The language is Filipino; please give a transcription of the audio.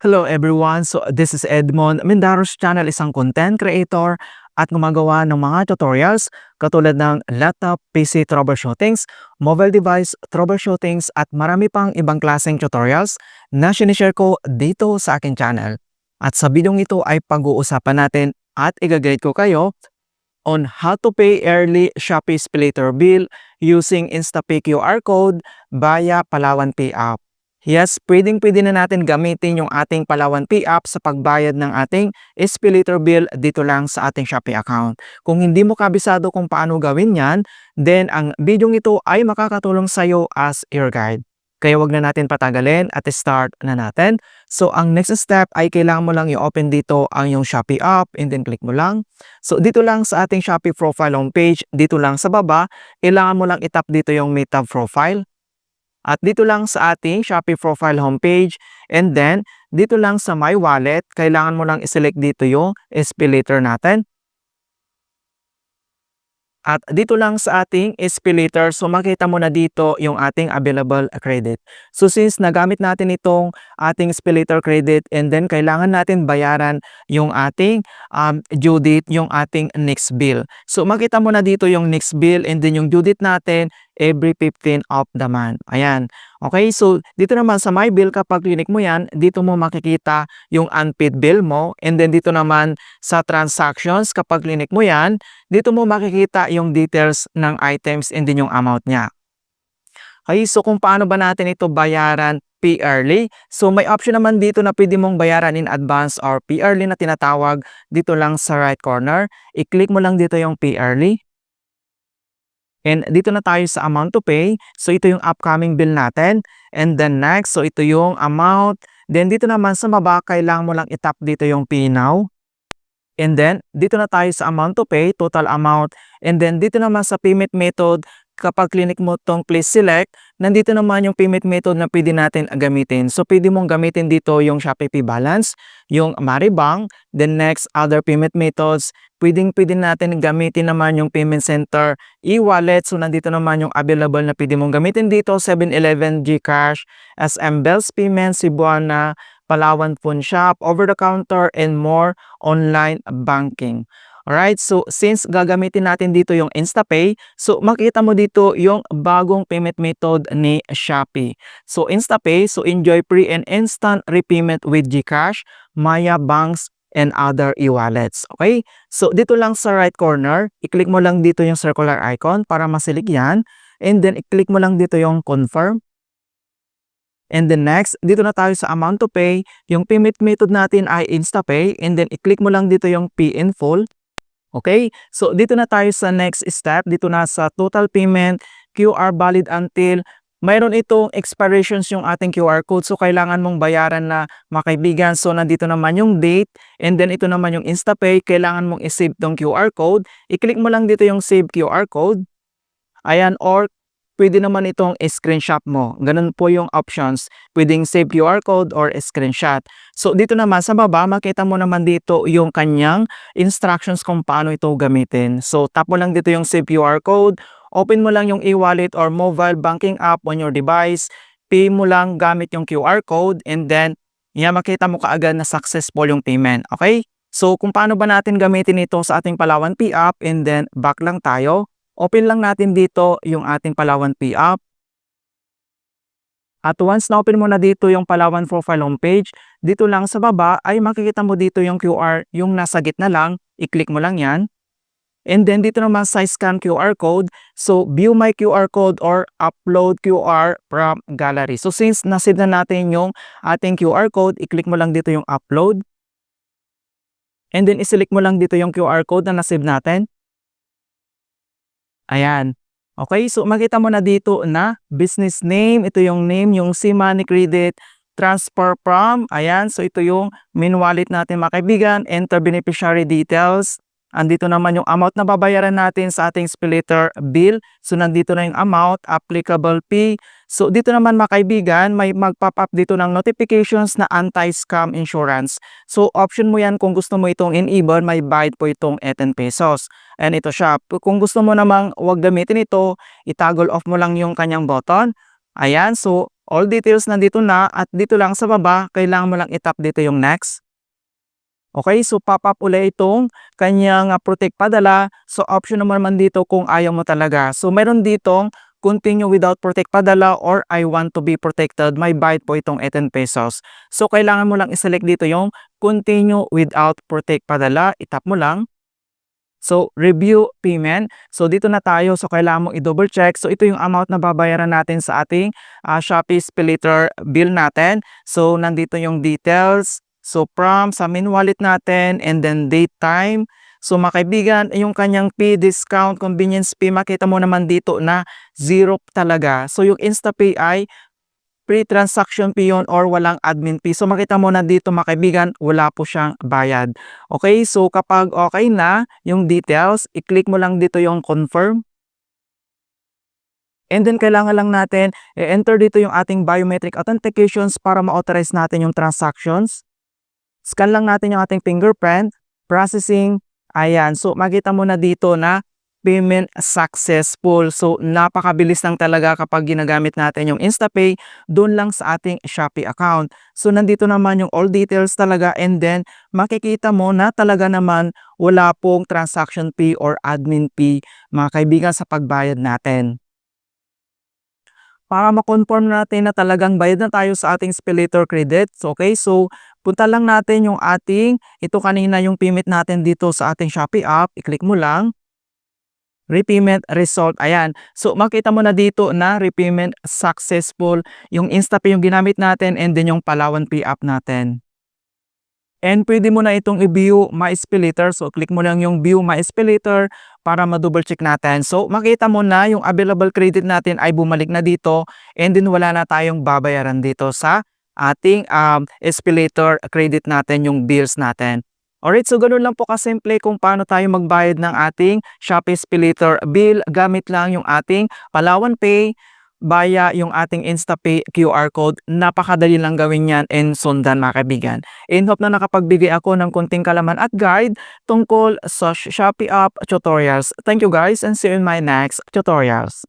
Hello everyone! So this is Edmond. Mindaros Channel, isang content creator at gumagawa ng mga tutorials katulad ng laptop, PC troubleshootings, mobile device troubleshootings at marami pang ibang klaseng tutorials na sinishare ko dito sa aking channel. At sa video ito ay pag-uusapan natin at i-guide ko kayo on how to pay early Shopee SpeeDater bill using InstaPay QR code via Palawan Pay app. Yes, pwedeng-pwede na natin gamitin yung ating Palawan Pay app sa pagbayad ng ating SpeeDater bill dito lang sa ating Shopee account. Kung hindi mo kabisado kung paano gawin yan, then ang video ito ay makakatulong sa iyo as your guide. Kaya wag na natin patagalin at start na natin. So ang next step ay kailangan mo lang i-open dito ang yung Shopee app and then click mo lang. So dito lang sa ating Shopee profile homepage, dito lang sa baba, kailangan mo lang itap dito yung may tab profile. At dito lang sa ating Shopee profile homepage and then dito lang sa My Wallet, kailangan mo lang i-select dito yung SpeeDater natin. At dito lang sa ating SpeeDater, so makita mo na dito yung ating available credit. So since nagamit natin itong ating SpeeDater credit and then kailangan natin bayaran yung ating due date, yung ating next bill. So makita mo na dito yung next bill and then yung due date natin every 15th of the month. Ayan. Okay, so dito naman sa My Bill, kapag click mo yan, dito mo makikita yung unpaid bill mo and then dito naman sa transactions, kapag click mo yan, dito mo makikita yung details ng items and din yung amount niya. Okay, so kung paano ba natin ito bayaran pay early? So may option naman dito na pwede mong bayaran in advance or pay early na tinatawag dito lang sa right corner. I-click mo lang dito yung pay early. And dito na tayo sa amount to pay. So ito yung upcoming bill natin. And then next, so ito yung amount. Then dito naman sa baba, kailangan mo lang itap dito yung pay now. And then dito na tayo sa amount to pay, total amount. And then dito naman sa payment method, kapag click mo tong please select, nandito naman yung payment method na pwede natin gamitin. So pwede mong gamitin dito yung Shopee Pay Balance, yung Maribank, then next other payment methods. Pwede natin gamitin naman yung payment center, e-wallet. So nandito naman yung available na pwede mong gamitin dito, 7-Eleven, GCash, SM Bells Payment, Cebuana, Palawan Phone Shop, over the counter, and more online banking. Alright, so since gagamitin natin dito yung InstaPay, so makita mo dito yung bagong payment method ni Shopee. So InstaPay, so enjoy free and instant repayment with GCash, Maya Banks, and other e-wallets. Okay? So dito lang sa right corner, i-click mo lang dito yung circular icon para masilig yan. And then i-click mo lang dito yung confirm. And then next, dito na tayo sa amount to pay. Yung payment method natin ay InstaPay. And then i-click mo lang dito yung pay in full. Okay? So dito na tayo sa next step. Dito na sa total payment, QR valid until mayroon itong expirations yung ating QR code. So kailangan mong bayaran na mga kaibigan. So nandito naman yung date. And then ito naman yung InstaPay. Kailangan mong i-save tong QR code. I-click mo lang dito yung save QR code. Ayan, or pwede naman itong screenshot mo. Ganun po yung options. Pwedeng save QR code or screenshot. So dito naman sa baba, makita mo naman dito yung kanyang instructions kung paano ito gamitin. So tap mo lang dito yung save QR code. Open mo lang yung e-wallet or mobile banking app on your device. Pay mo lang gamit yung QR code and then makita mo kaagad na successful yung payment. Okay? So kung paano ba natin gamitin ito sa ating Palawan Pay app and then back lang tayo. Open lang natin dito yung ating Palawan Pay app. At once na open mo na dito yung Palawan profile homepage, dito lang sa baba ay makikita mo dito yung QR, yung nasa gitna lang. I-click mo lang yan. And then dito naman sa scan QR code, so view my QR code or upload QR from gallery. So since nasave na natin yung ating QR code, i-click mo lang dito yung upload. And then i-select mo lang dito yung QR code na nasave natin. Ayan. Okay, so makita mo na dito na business name, ito yung name, yung SeaMoney Credit, transfer from, ayan, so ito yung main wallet natin mga kaibigan, enter beneficiary details. Andito naman yung amount na babayaran natin sa ating SpeeDater bill. So nandito na yung amount, applicable fee. So dito naman mga kaibigan, may mag-pop up dito ng notifications na anti-scam insurance. So option mo yan kung gusto mo itong enable, may bayad po itong 18 pesos. And ito siya. Kung gusto mo namang wag gamitin ito, i-toggle off mo lang yung kanyang button. Ayan, so All details nandito na at dito lang sa baba, kailangan mo lang i-tap dito yung next. Okay, so pop-up uli itong kanyang protect padala. So option mo naman dito kung ayaw mo talaga. So meron ditong continue without protect padala or I want to be protected. May bayad po itong 18 pesos. So kailangan mo lang i-select dito yung continue without protect padala. I-tap mo lang. So, review payment. So, dito na tayo. So, kailangan mong i-double check. So, ito yung amount na babayaran natin sa ating Shopee SpeedLater bill natin. So, nandito yung details. So, from sa main wallet natin and then date time. So, mga kaibigan, yung kanyang fee, discount, convenience fee, makita mo naman dito na zero talaga. So, yung InstaPay ay pre-transaction fee yun or walang admin fee. So makita mo na dito mga kaibigan, wala po siyang bayad. Okay, so kapag okay na yung details, i-click mo lang dito yung confirm. And then kailangan lang natin i-enter dito yung ating biometric authentications para ma-authorize natin yung transactions. Scan lang natin yung ating fingerprint, processing, ayan. So makita mo na dito na payment successful. So, napakabilis lang talaga kapag ginagamit natin yung InstaPay doon lang sa ating Shopee account. So, nandito naman yung all details talaga and then makikita mo na talaga naman wala pong transaction fee or admin fee mga kaibigan sa pagbayad natin. Para ma-confirm natin na talagang bayad na tayo sa ating SpeedLater credits, okay? So, punta lang natin yung ating, ito kanina yung payment natin dito sa ating Shopee app, i-click mo lang. Repayment result, ayan. So, makita mo na dito na repayment successful. Yung InstaPay yung ginamit natin and then yung Palawan Pay app natin. And pwede mo na itong i-view My SpeedLater. So, click mo lang yung View My SpeedLater para ma-double check natin. So, makita mo na yung available credit natin ay bumalik na dito and then wala na tayong babayaran dito sa ating SpeedLater credit natin, yung bills natin. Alright, so ganun lang po kasimple kung paano tayo magbayad ng ating Shopee SpeedLater bill gamit lang yung ating Palawan Pay via yung ating InstaPay QR code. Napakadali lang gawin yan and sundan mga kaibigan. And hope na nakapagbigay ako ng konting kalaman at guide tungkol sa Shopee app tutorials. Thank you guys and see you in my next tutorials.